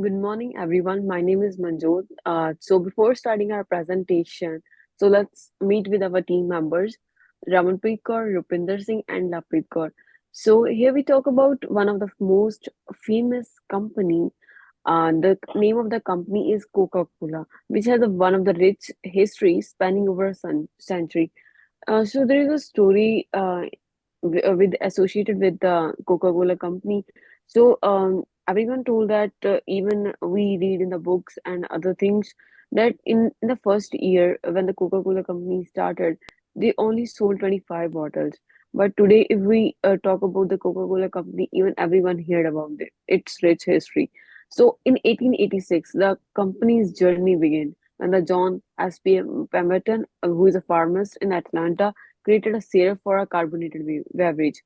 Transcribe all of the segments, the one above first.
Good morning, everyone. My name is Manjot. So before starting our presentation, so let's meet with our team members, Ramanpreet Kaur, Rupinder Singh, and Lappreet Kaur. So here we talk about one of the most famous company. The name of the company is Coca-Cola, which has one of the rich history spanning over a century. So there is a story with associated with the Coca-Cola company. So everyone told that even we read in the books and other things that in the first year when the Coca-Cola company started, they only sold 25 bottles. But today, if we talk about the Coca-Cola company, even everyone heard about its rich history. So in 1886, the company's journey began when the John S.P. Pemberton, who is a pharmacist in Atlanta, created a syrup for a carbonated beverage.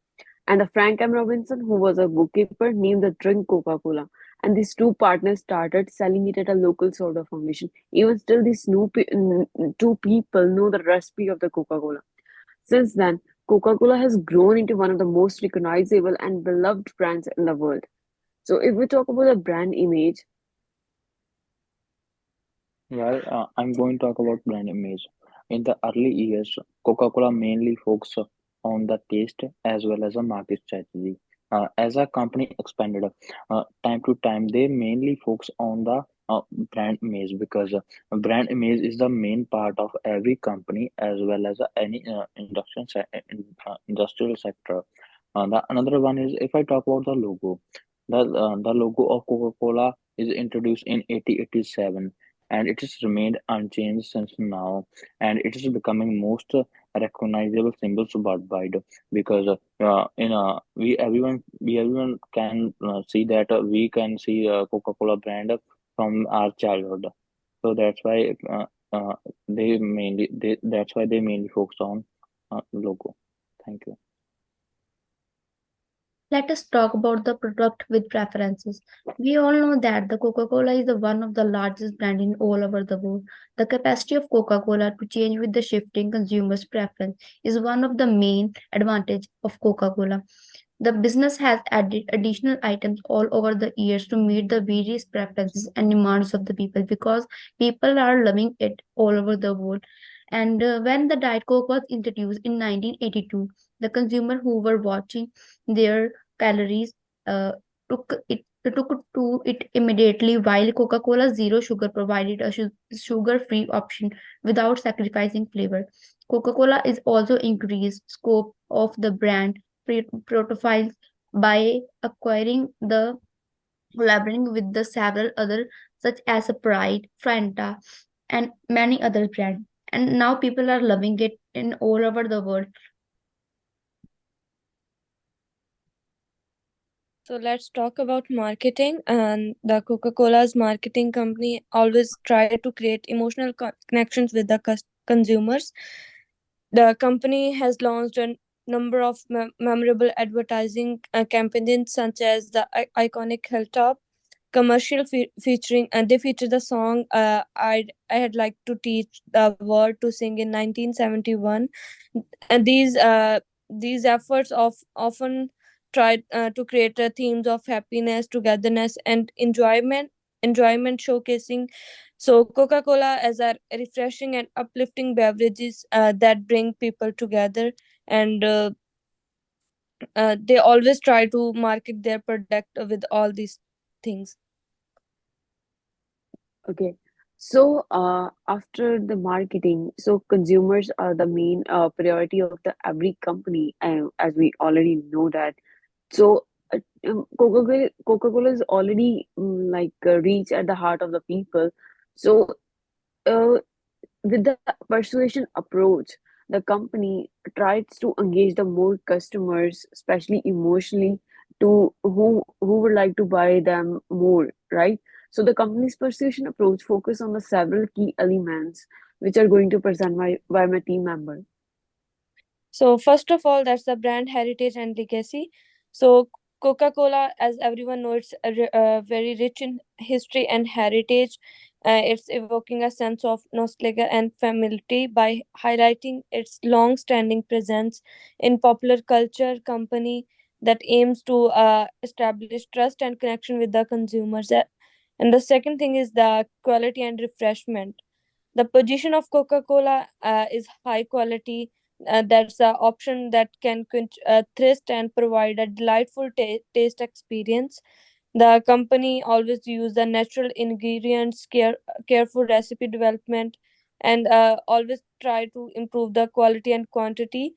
And the Frank M. Robinson, who was a bookkeeper, named the drink Coca-Cola. And these two partners started selling it at a local soda foundation. Even still, these two people know the recipe of the Coca-Cola. Since then, Coca-Cola has grown into one of the most recognizable and beloved brands in the world. So, if we talk about the brand image, I'm going to talk about brand image. In the early years, Coca-Cola mainly focused on the taste as well as a market strategy. As a company expanded time to time, they mainly focus on the brand image because brand image is the main part of every company as well as any industrial sector. The another one is if I talk about the logo, the logo of Coca-Cola is introduced in 1887 and it has remained unchanged since now, and it is becoming most recognizable symbols worldwide because in we everyone can see that we can see Coca-Cola brand from our childhood, so that's why they mainly focus on logo. Thank you. Let us talk about the product with preferences. We all know that the Coca-Cola is the one of the largest brand in all over the world. The capacity of Coca-Cola to change with the shifting consumers' preference is one of the main advantage of Coca-Cola. The business has added additional items all over the years to meet the various preferences and demands of the people because people are loving it all over the world. And when the Diet Coke was introduced in 1982, the consumer who were watching their calories uh, took to it immediately, while Coca-Cola Zero Sugar provided a sugar-free option without sacrificing flavor. Coca-Cola is also increased scope of the brand profiles by acquiring the collaborating with the several other such as Sprite, Fanta, and many other brands. And now people are loving it in all over the world. So let's talk about marketing. And the Coca-Cola's marketing company always try to create emotional connections with the consumers. The company has launched a number of memorable advertising campaigns, such as the iconic Hilltop commercial featuring, and they feature the song I had like to teach the world to sing in 1971. And these efforts of often try to create themes of happiness, togetherness, and enjoyment showcasing so Coca-Cola as a refreshing and uplifting beverages that bring people together, and they always try to market their product with all these things. okay. So after the marketing, so consumers are the main priority of the every company, as we already know that. So Coca-Cola is already reach at the heart of the people. So uh, with the persuasion approach, the company tries to engage the more customers, especially emotionally, to who would like to buy them more, right? So the company's persuasion approach focus on the several key elements which are going to present by my team member. So first of all, that's the brand heritage and legacy. So Coca-Cola, as everyone knows, it's very rich in history and heritage. It's evoking a sense of nostalgia and familiarity by highlighting its long-standing presence in popular culture. Company that aims to establish trust and connection with the consumers. And the second thing is the quality and refreshment. The position of Coca-Cola is high quality. That's the option that can thirst and provide a delightful taste experience. The company always use the natural ingredients, careful recipe development, and always try to improve the quality and quantity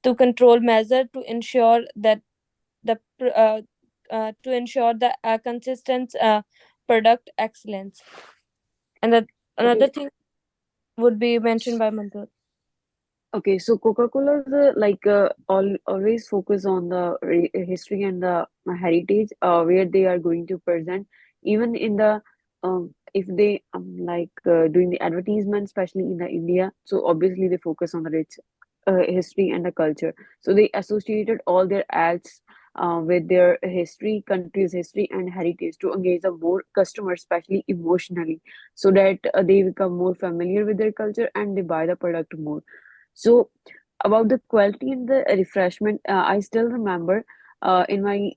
to control measure the to ensure the consistent product excellence. And another Okay. thing would be mentioned by Mantur. Okay, so Coca-Cola is always focus on the history and the heritage where they are going to present even in the if they doing the advertisement, especially in the India. So obviously they focus on the rich history and the culture. So they associated all their ads with their history, country's history and heritage to engage the more customers, especially emotionally, so that they become more familiar with their culture and they buy the product more. So about the quality and the refreshment, I still remember in my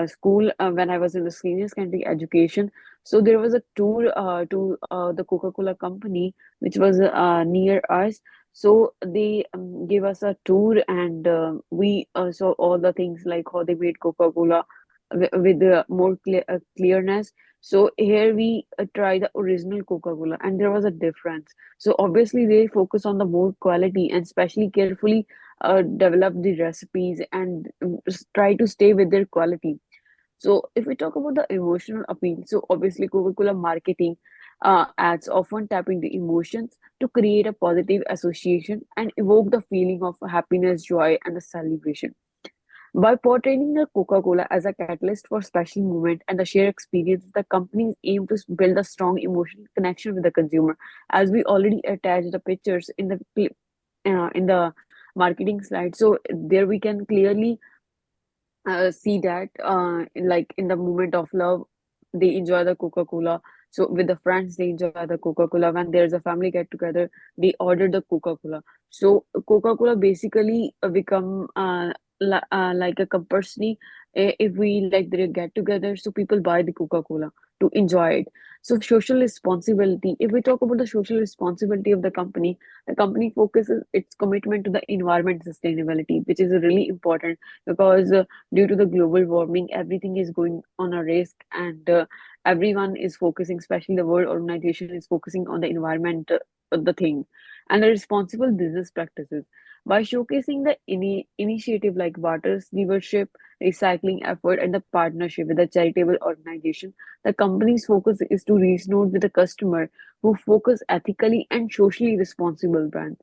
school when I was in the senior secondary education. So there was a tour to the Coca-Cola company, which was near us. So they gave us a tour, and we saw all the things like how they made Coca-Cola with more clearness. So here we try the original Coca-Cola, and there was a difference. So obviously they focus on the more quality and especially carefully develop the recipes and try to stay with their quality. So if we talk about the emotional appeal, so obviously Coca-Cola marketing ads often tap into emotions to create a positive association and evoke the feeling of happiness, joy, and the celebration. By portraying the Coca-Cola as a catalyst for special moment and the shared experience, the companies aim to build a strong emotional connection with the consumer. As we already attached the pictures in the in the marketing slide, so there we can clearly see that like in the moment of love they enjoy the Coca-Cola. So with the friends they enjoy the Coca-Cola. When there's a family get together they order the Coca-Cola. So Coca-Cola basically become like a compulsory if we like they get together, so people buy the Coca-Cola to enjoy it. So social responsibility, if we talk about the social responsibility of the company focuses its commitment to the environment sustainability, which is really important because due to the global warming everything is going on a risk, and everyone is focusing, especially the world organization is focusing on the environment the thing and the responsible business practices. By showcasing the initiative like water stewardship, recycling effort and the partnership with a charitable organization, the company's focus is to resonate with the customer who focus ethically and socially responsible brands.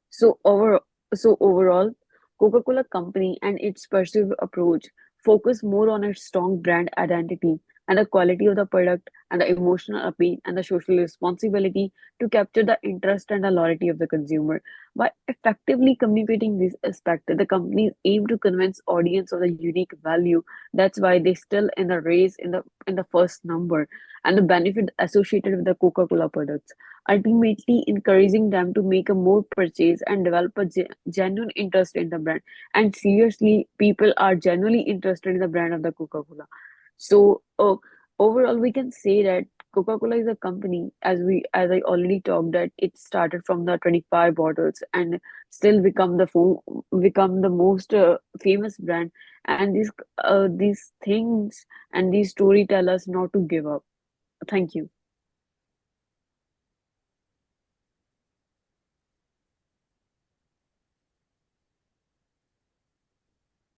So overall, Coca-Cola Company and its perceived approach focus more on its strong brand identity and the quality of the product and the emotional appeal and the social responsibility to capture the interest and the loyalty of the consumer. By effectively communicating this aspect, the companies aim to convince audience of the unique value. That's why they still in the race in the first number and the benefit associated with the Coca-Cola products, ultimately encouraging them to make a more purchase and develop a genuine interest in the brand. And seriously, people are genuinely interested in the brand of the Coca-Cola. So overall, we can say that Coca-Cola is a company, as I already talked, that it started from the 25 bottles and still become the most famous brand. And these things and these story tell us not to give up. Thank you.